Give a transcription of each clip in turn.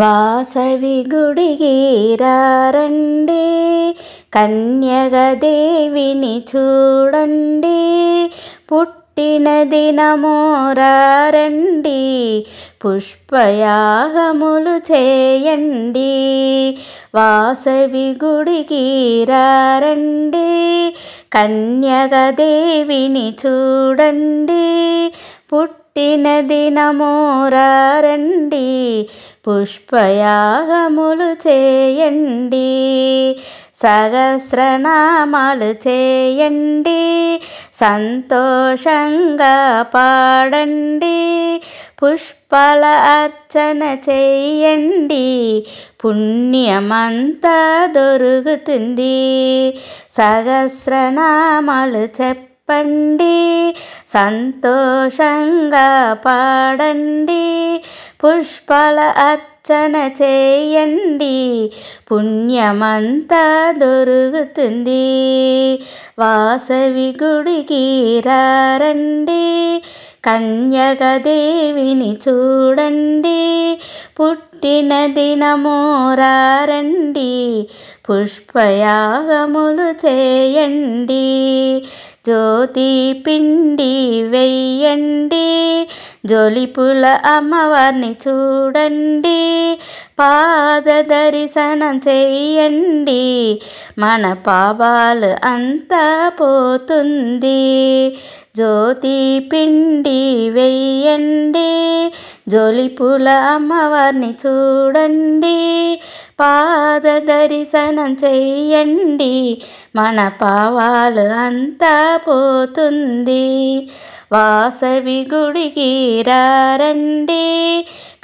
వాసవి గుడికి రండి, కన్యగదేవిని చూడండి, పుట్టిన దినము రండి, పుష్పయాగములు చేయండి. వాసవి గుడికి రండి, కన్యగదేవిని చూడండి, పుట్టిన దినము రండి, పుష్పయాగములు చేయండి. సహస్రనామాలు చేయండి, సంతోషంగా పాడండి, పుష్పాల అర్చన చేయండి, పుణ్యమంతా దొరుకుతుంది. సహస్రనామాలు చెప్పండి, సంతోషంగా పాడండి, పుష్పాల అర్చన చేయండి, పుణ్యమంతా దొరుకుతుంది. వాసవి గుడికి రండి, కన్యగదేవిని చూడండి, పుట్టిన దినము రండి, పుష్పయాగములు చేయండి. జ్యోతి పిండి వెయ్యండి, జొలిపుల అమ్మవారిని చూడండి, పాద దర్శనం చెయ్యండి, మన పాపాలు అంతా పోతుంది. జ్యోతి పిండి వెయ్యండి, జొలిపుల అమ్మవారిని చూడండి, పాద దర్శనం చెయ్యండి, మన పాపాలు అంతా పోతుంది. వాసవి గుడికి రండి,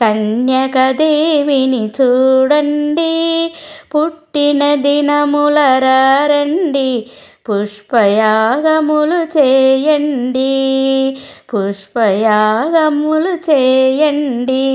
కన్యకదేవిని చూడండి, పుట్టిన దినముల రండి, పుష్పయాగములు చేయండి, పుష్పయాగములు చేయండి.